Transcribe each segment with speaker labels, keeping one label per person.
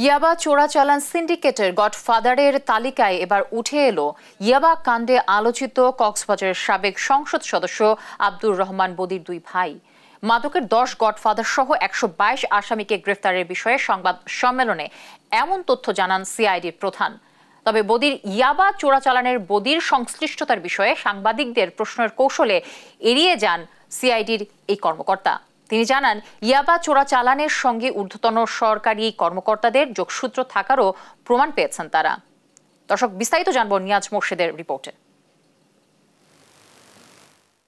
Speaker 1: ইয়াবা চোরাচালান সিন্ডিকেটের গডফাদারের তালিকায় এবার উঠে এলো ইয়াবা কাণ্ডে আলোচিত কক্সবাজারের সাবেক সংসদ সদস্য আব্দুর রহমান বদির দুই ভাই। মাদকের 10 গডফাদার সহ 122 আসামিকে গ্রেফতারের বিষয়ে সংবাদ সম্মেলনে এমন তথ্য জানান সিআইডির প্রধান। তবে বদির ইয়াবা চোরাচালানের বদির সংশ্লিষ্টতার বিষয়ে সাংবাদিকদের প্রশ্নের কৌশলে এড়িয়ে যান সিআইডির এই কর্মকর্তা। তিনি জানান, ইয়াবা চোরাচালানের সঙ্গে ঊর্ধ্বতন সরকারি কর্মকর্তাদের যোগসূত্র থাকারও প্রমাণ পেয়েছেন তারা। দর্শক, বিস্তারিত জানবো নিয়াজ মোর্শেদের রিপোর্টে।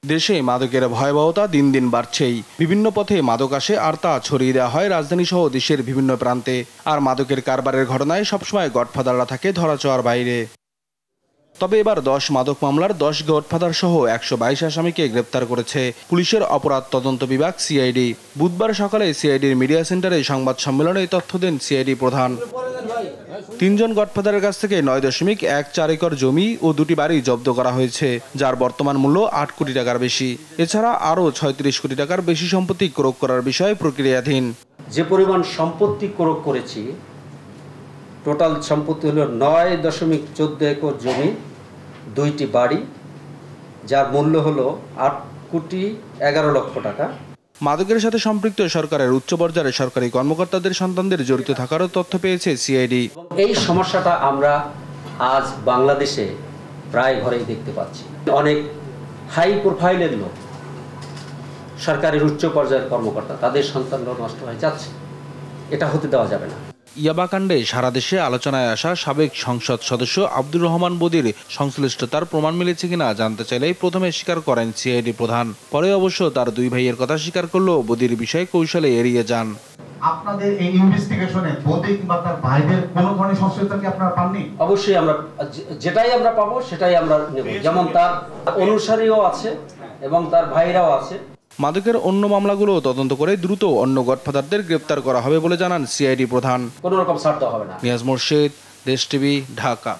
Speaker 2: দেশে মাদকের ভয়াবহতা দিন দিন বাড়ছেই। বিভিন্ন পথে মাদক আসে আর তা ছড়িয়ে দেওয়া হয় রাজধানী সহ দেশের বিভিন্ন প্রান্তে। আর মাদকের কারবারের ঘটনায় সবসময় গডফাদাররা থাকে ধরাছোঁয়ার বাইরে। তবে এবার 10 মাদক মামলার 10 গডফাদার সহ 122 আসামিকে গ্রেপ্তার করেছে পুলিশের অপরাধ তদন্ত বিভাগ সিআইডি। বুধবার সকালে সিআইডির মিডিয়া সেন্টারে সংবাদ সম্মেলনে তথ্য দেন সিআইডি প্রধান। 3 জন গডফাদারের কাছ থেকে 9.14 একর জমি ও 2টি বাড়ি জব্দ করা হয়েছে, যার বর্তমান মূল্য 8 কোটি টাকার বেশি। এছাড়া আরও 36 কোটি টাকার বেশি সম্পত্তি ক্রয় করার বিষয়ে প্রক্রিয়াধীন।
Speaker 3: যে পরিমাণ সম্পত্তি ক্রয় করেছি, টোটাল সম্পত্তি হলো 9.14 একর জমি, 2টি বাড়ি, যার মূল্য হলো 8 কোটি 11 লক্ষ টাকা।
Speaker 2: মাদকের সাথে সম্পৃক্ত সরকারের উচ্চ পর্যায়ের সরকারি কর্মকর্তাদের সন্তানদের জড়িত থাকারও তথ্য পেয়েছে সিআইডি।
Speaker 3: এই সমস্যাটা আমরা আজ বাংলাদেশে প্রায় ঘরেই দেখতে পাচ্ছি। অনেক হাই প্রোফাইলের লোক, সরকারের উচ্চ পর্যায়ের কর্মকর্তা, তাদের সন্তানরা নষ্ট হয়ে যাচ্ছে। এটা হতে দেওয়া যাবে না।
Speaker 2: ইয়াবা কাণ্ডে সারা দেশে আলোচনায় আসা সাবেক সংসদ সদস্য আব্দুর রহমান বদির সংশ্লিষ্টতার প্রমাণ মিলেছে কিনা জানতে চাইলেই প্রথমে স্বীকার করেন সিআইডি প্রধান। পরে অবশ্য তার দুই ভাইয়ের কথা স্বীকার করলেও বদির বিষয়ে কৌশলে এড়িয়ে যান।
Speaker 4: আপনাদের এই ইনভেস্টিগেশনে বদি কিংবা তার ভাইদের কোনো ধরনের সংশ্লিষ্টতা কি আপনারা পাননি?
Speaker 3: অবশ্যই আমরা যেটাই আমরা পাবো সেটাই আমরা নেব। যেমন তার অনুসারীও আছে এবং তার ভাইরাও আছে।
Speaker 2: মাদকের অন্য মামলাগুলো তদন্ত করে দ্রুত অন্য গডফাদারদের গ্রেপ্তার করা হবে বলে জানান সিআইডি প্রধান।
Speaker 3: কোনো রকম ছাড় দেওয়া হবে না।
Speaker 2: নিয়াজ মোর্শেদ, দেশ টিভি, ঢাকা।